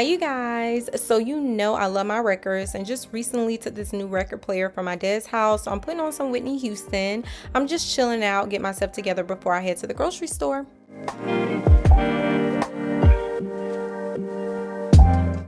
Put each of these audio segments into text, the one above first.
Hi you guys. So you know I love my records and just recently took this new record player from my dad's house. So I'm putting on some Whitney Houston. I'm just chilling out, get myself together before I head to the grocery store.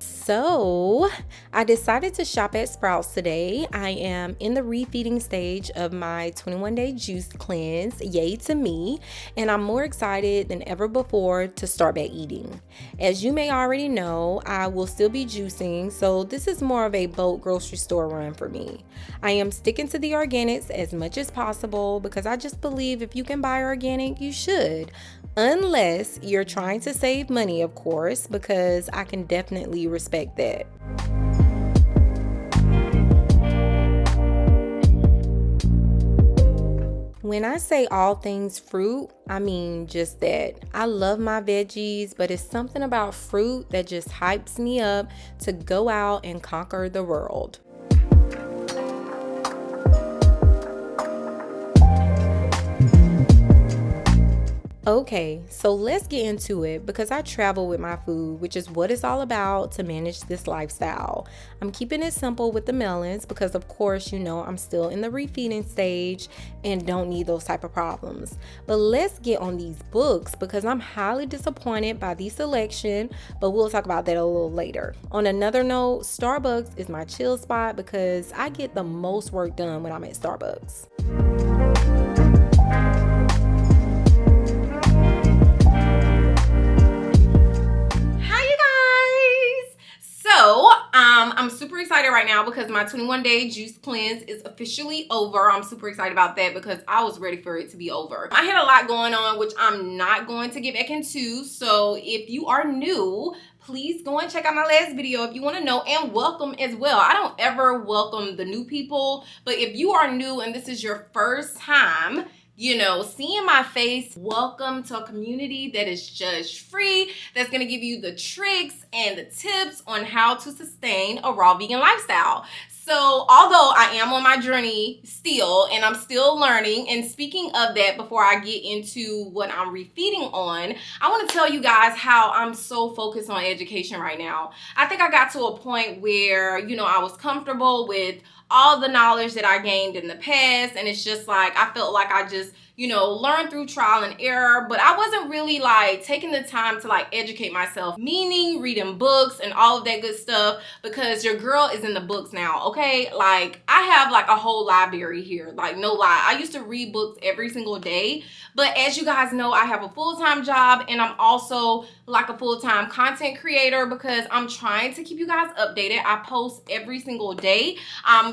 So I decided to shop at Sprouts today. I am in the refeeding stage of my 21-day juice cleanse. Yay to me. And I'm more excited than ever before to start back eating. As you may already know, I will still be juicing, so this is more of a bulk grocery store run for me. I am sticking to the organics as much as possible because I just believe if you can buy organic, you should. Unless you're trying to save money, of course, because I can definitely respect that. When I say all things fruit, I mean just that. I love my veggies, but it's something about fruit that just hypes me up to go out and conquer the world. Okay, so let's get into it because I travel with my food, which is what it's all about to manage this lifestyle. I'm keeping it simple with the melons because of course, you know, I'm still in the refeeding stage and don't need those type of problems. But let's get on these books because I'm highly disappointed by the selection, but we'll talk about that a little later. On another note, Starbucks is my chill spot because I get the most work done when I'm at Starbucks. I'm super excited right now because my 21-day juice cleanse is officially over. I'm super excited about that because I was ready for it to be over. I had a lot going on, which I'm not going to get back into. So if you are new, please go and check out my last video if you want to know, and welcome as well. I don't ever welcome the new people, but if you are new and this is your first time, you know, seeing my face, welcome to a community that is judge free, that's gonna give you the tricks and the tips on how to sustain a raw vegan lifestyle. So although I am on my journey still, and I'm still learning, and speaking of that, before I get into what I'm refeeding on, I want to tell you guys how I'm so focused on education right now. I think I got to a point where, you know, I was comfortable with all the knowledge that I gained in the past, and it's just like I felt like I just, you know, learned through trial and error, but I wasn't really like taking the time to like educate myself, meaning reading books and all of that good stuff, because your girl is in the books now, okay? Like I have like a whole library here, like no lie. I used to read books every single day, but as you guys know, I have a full-time job and I'm also like a full-time content creator because I'm trying to keep you guys updated. I post every single day.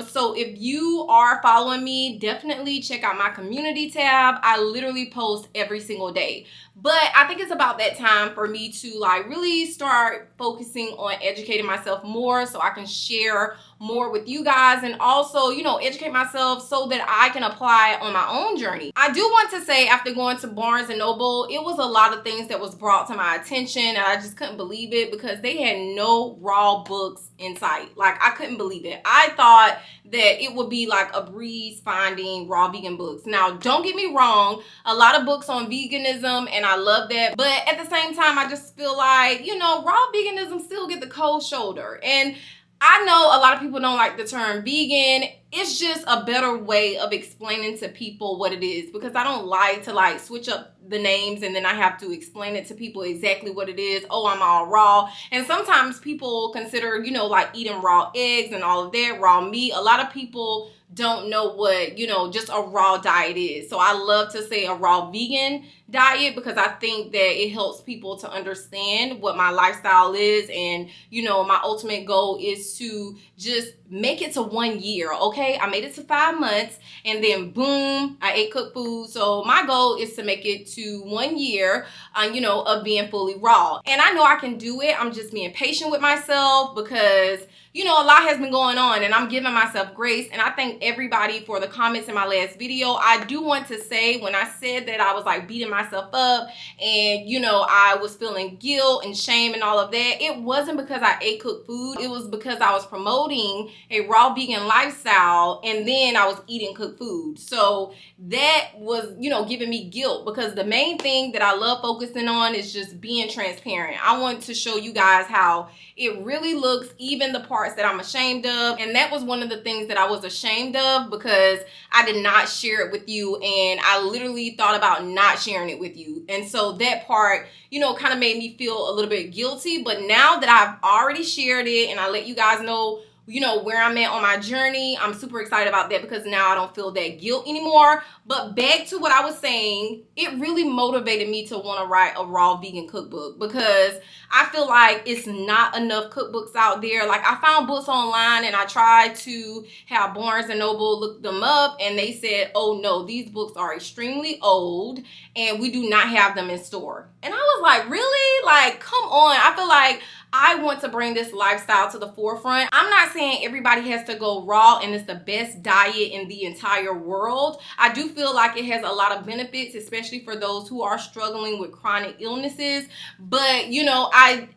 So if you are following me, definitely check out my community tab. I literally post every single day. But I think it's about that time for me to like really start focusing on educating myself more so I can share more with you guys and also, you know, educate myself so that I can apply on my own journey. I do want to say after going to Barnes and Noble, it was a lot of things that was brought to my attention and I just couldn't believe it because they had no raw books in sight. Like I couldn't believe it. I thought that it would be like a breeze finding raw vegan books. Now, don't get me wrong, a lot of books on veganism and I love that, but at the same time, I just feel like, you know, raw veganism still get the cold shoulder. And I know a lot of people don't like the term vegan. It's just a better way of explaining to people what it is because I don't like to like switch up the names and then I have to explain it to people exactly what it is. Oh, I'm all raw. And sometimes people consider, you know, like eating raw eggs and all of that, raw meat. A lot of people don't know what, you know, just a raw diet is. So I love to say a raw vegan diet because I think that it helps people to understand what my lifestyle is. And, you know, my ultimate goal is to just make it to 1 year, okay? I made it to 5 months and then boom, I ate cooked food. So my goal is to make it to 1 year, you know, of being fully raw. And I know I can do it. I'm just being patient with myself because, you know, a lot has been going on and I'm giving myself grace. And I thank everybody for the comments in my last video. I do want to say, when I said that I was like beating myself up and, you know, I was feeling guilt and shame and all of that, it wasn't because I ate cooked food. It was because I was promoting a raw vegan lifestyle and then I was eating cooked food. So that was, you know, giving me guilt, because the main thing that I love focusing on is just being transparent. I want to show you guys how it really looks, even the parts that I'm ashamed of. And that was one of the things that I was ashamed of, because I did not share it with you, and I literally thought about not sharing it with you. And so that part, you know, kind of made me feel a little bit guilty. But now that I've already shared it and I let you guys know, you know, where I'm at on my journey, I'm super excited about that, because now I don't feel that guilt anymore. But back to what I was saying, it really motivated me to want to write a raw vegan cookbook, because I feel like it's not enough cookbooks out there. Like, I found books online and I tried to have Barnes and Noble look them up, and they said, oh no, these books are extremely old and we do not have them in store. And I was like, really? Like, come on. I feel like I want to bring this lifestyle to the forefront. I'm not saying everybody has to go raw and it's the best diet in the entire world. I do feel like it has a lot of benefits, especially for those who are struggling with chronic illnesses. But, you know, I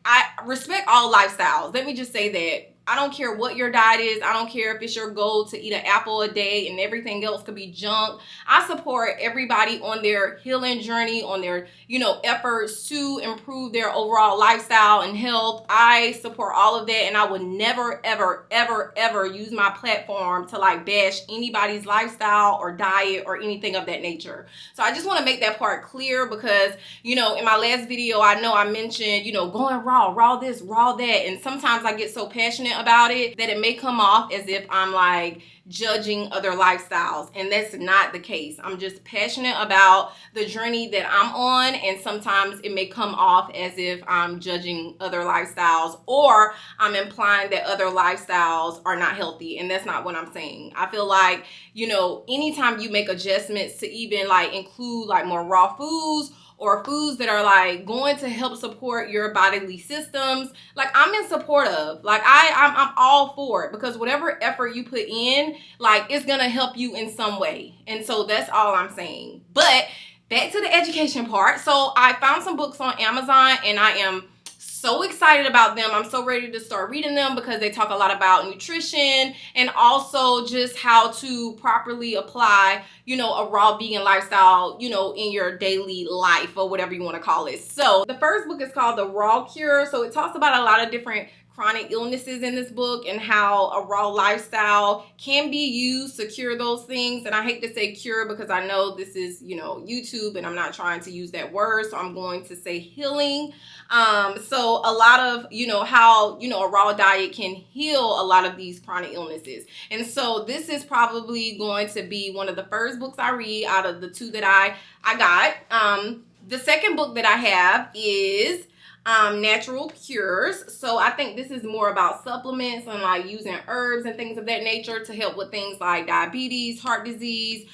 respect all lifestyles. Let me just say that. I don't care what your diet is. I don't care if it's your goal to eat an apple a day and everything else could be junk. I support everybody on their healing journey, on their, you know, efforts to improve their overall lifestyle and health. I support all of that, and I would never, ever, ever, ever use my platform to like bash anybody's lifestyle or diet or anything of that nature. So I just want to make that part clear, because, you know, in my last video, I know I mentioned, you know, going raw this, raw that. And sometimes I get so passionate about it that it may come off as if I'm like judging other lifestyles, and that's not the case. I'm just passionate about the journey that I'm on, and sometimes it may come off as if I'm judging other lifestyles, or I'm implying that other lifestyles are not healthy, and that's not what I'm saying. I feel like, you know, anytime you make adjustments to even like include like more raw foods, or foods that are like going to help support your bodily systems, like I'm in support of. Like I'm all for it, because whatever effort you put in, like it's gonna help you in some way. And so that's all I'm saying. But back to the education part. So I found some books on Amazon, and I am so excited about them. I'm so ready to start reading them, because they talk a lot about nutrition and also just how to properly apply, you know, a raw vegan lifestyle, you know, in your daily life, or whatever you want to call it. So the first book is called The Raw Cure. So it talks about a lot of different chronic illnesses in this book, and how a raw lifestyle can be used to cure those things. And I hate to say cure, because I know this is, you know, YouTube, and I'm not trying to use that word, so I'm going to say healing. So a lot of, you know, how, you know, a raw diet can heal a lot of these chronic illnesses. And so this is probably going to be one of the first books I read out of the two that I got. The second book that I have is Natural Cures. So I think this is more about supplements and like using herbs and things of that nature to help with things like diabetes, heart disease,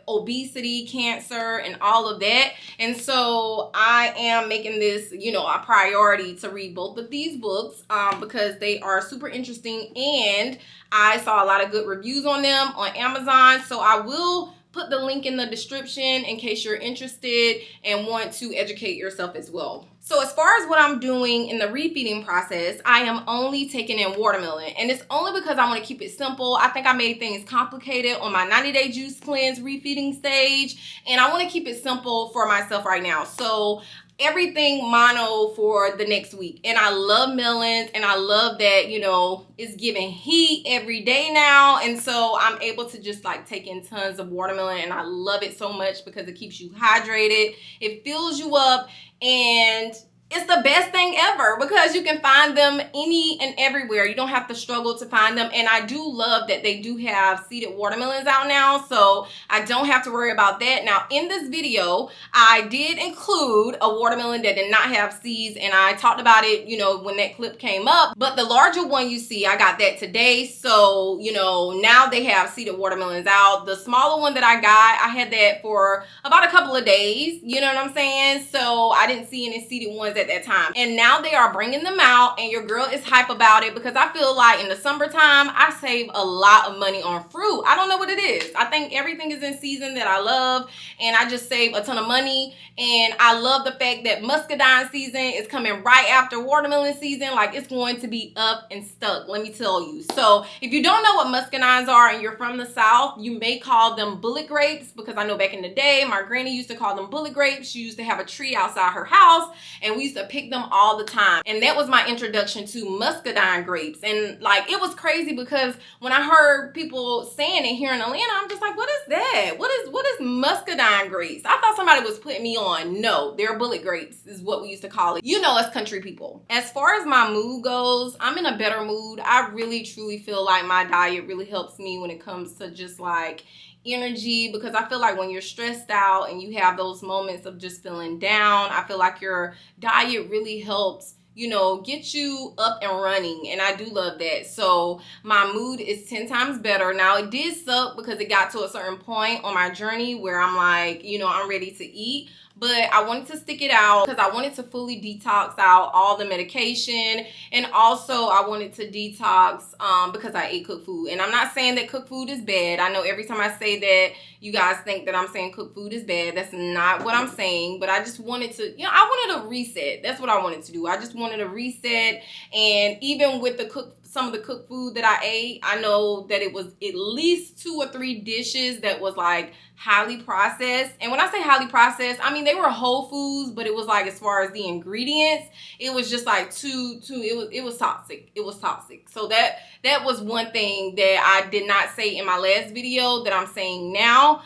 obesity, cancer, and all of that. And so I am making this, you know, a priority to read both of these books, because they are super interesting, and I saw a lot of good reviews on them on Amazon. So I will put the link in the description in case you're interested and want to educate yourself as well. So as far as what I'm doing in the refeeding process, I am only taking in watermelon, and it's only because I want to keep it simple. I think I made things complicated on my 90-day juice cleanse refeeding stage, and I want to keep it simple for myself right now. So everything mono for the next week. And I love melons, and I love that, you know, it's giving heat every day now. And so I'm able to just like take in tons of watermelon, and I love it so much because it keeps you hydrated. It fills you up, and it's the best thing ever, because you can find them any and everywhere. You don't have to struggle to find them. And I do love that they do have seeded watermelons out now, so I don't have to worry about that. Now, in this video, I did include a watermelon that did not have seeds, and I talked about it, you know, when that clip came up. But the larger one you see, I got that today. So, you know, now they have seeded watermelons out. The smaller one that I got, I had that for about a couple of days. You know what I'm saying? So I didn't see any seeded ones ones at that time. And now they are bringing them out, and your girl is hype about it because I feel like in the summertime, I save a lot of money on fruit. I don't know what it is. I think everything is in season that I love, and I just save a ton of money. And I love the fact that muscadine season is coming right after watermelon season. Like, it's going to be up and stuck, let me tell you. So if you don't know what muscadines are and you're from the South, you may call them bullet grapes, because I know back in the day, my granny used to call them bullet grapes. She used to have a tree outside her house, and we used to pick them all the time. And that was my introduction to muscadine grapes. And like, it was crazy because when I heard people saying it here in Atlanta, I'm just like, what is that? What is muscadine grapes? I thought somebody was putting me on. No, they're bullet grapes is what we used to call it. You know us country people. As far as my mood goes, I'm in a better mood. I really truly feel like my diet really helps me when it comes to just like energy, because I feel like when you're stressed out and you have those moments of just feeling down, I feel like your diet really helps, you know, get you up and running. And I do love that. So my mood is 10 times better. Now, it did suck because it got to a certain point on my journey where I'm like, you know, I'm ready to eat. But I wanted to stick it out because I wanted to fully detox out all the medication. And also I wanted to detox because I ate cooked food. And I'm not saying that cooked food is bad. I know every time I say that, you guys think that I'm saying cooked food is bad. That's not what I'm saying. But I just wanted to, you know, I wanted a reset. That's what I wanted to do. I just wanted a reset. And even with the some of the cooked food that I ate, I know that it was at least 2 or 3 dishes that was like highly processed. And when I say highly processed, I mean they were whole foods, but it was like, as far as the ingredients, it was just like it was toxic. It was toxic. So that was one thing that I did not say in my last video that I'm saying now,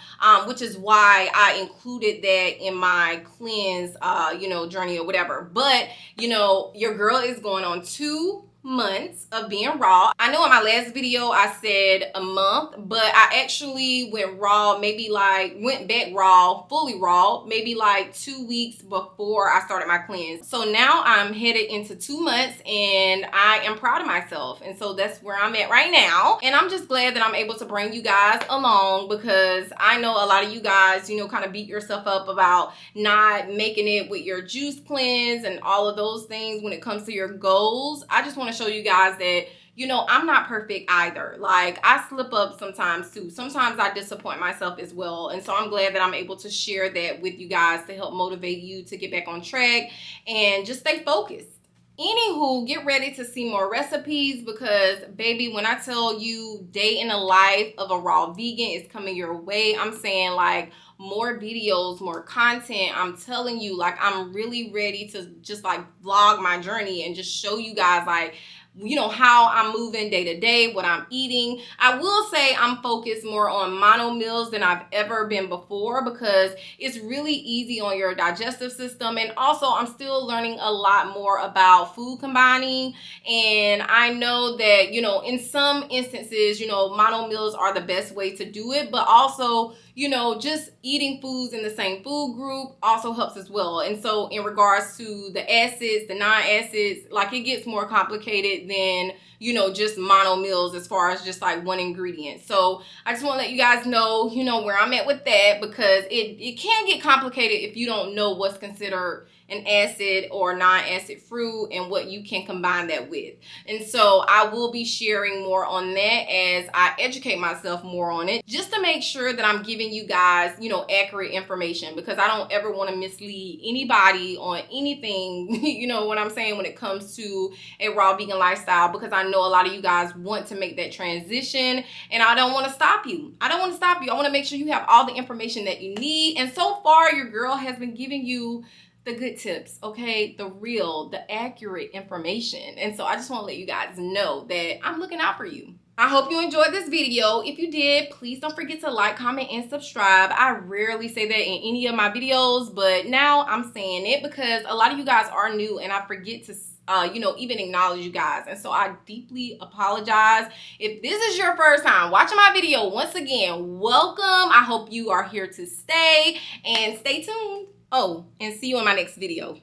which is why I included that in my cleanse you know, journey or whatever. But you know, your girl is going on 2 months of being raw. I know in my last video I said a month, but I actually went back raw, fully raw, maybe like 2 weeks before I started my cleanse. So now I'm headed into 2 months, and I am proud of myself. And so that's where I'm at right now. And I'm just glad that I'm able to bring you guys along, because I know a lot of you guys, you know, kind of beat yourself up about not making it with your juice cleanse and all of those things when it comes to your goals. I just want to show you guys that, you know, I'm not perfect either. Like, I slip up sometimes too. Sometimes I disappoint myself as well. And so I'm glad that I'm able to share that with you guys to help motivate you to get back on track and just stay focused. Anywho, get ready to see more recipes, because baby, when I tell you day in the life of a raw vegan is coming your way, I'm saying like more videos, more content. I'm telling you, like, I'm really ready to just like vlog my journey and just show you guys like, you know, how I'm moving day to day, what I'm eating. I will say I'm focused more on mono meals than I've ever been before, because it's really easy on your digestive system. And also I'm still learning a lot more about food combining. And I know that, you know, in some instances, you know, mono meals are the best way to do it, but also, you know, just eating foods in the same food group also helps as well. And so in regards to the acids, the non-acids, like, it gets more complicated than, you know, just mono meals as far as just like one ingredient. So I just want to let you guys know, you know, where I'm at with that, because it can get complicated if you don't know what's considered an acid or non-acid fruit and what you can combine that with. And so I will be sharing more on that as I educate myself more on it, just to make sure that I'm giving you guys, you know, accurate information, because I don't ever want to mislead anybody on anything, you know what I'm saying, when it comes to a raw vegan lifestyle, because I know a lot of you guys want to make that transition, and I don't want to stop you. I don't want to stop you. I want to make sure you have all the information that you need. And so far, your girl has been giving you the good tips, okay? The real, the accurate information. And so I just want to let you guys know that I'm looking out for you. I hope you enjoyed this video. If you did, please don't forget to like, comment, and subscribe. I rarely say that in any of my videos, but now I'm saying it because a lot of you guys are new and I forget to you know, even acknowledge you guys. And so I deeply apologize. If this is your first time watching my video, once again, welcome. I hope you are here to stay, and stay tuned. Oh, and see you in my next video.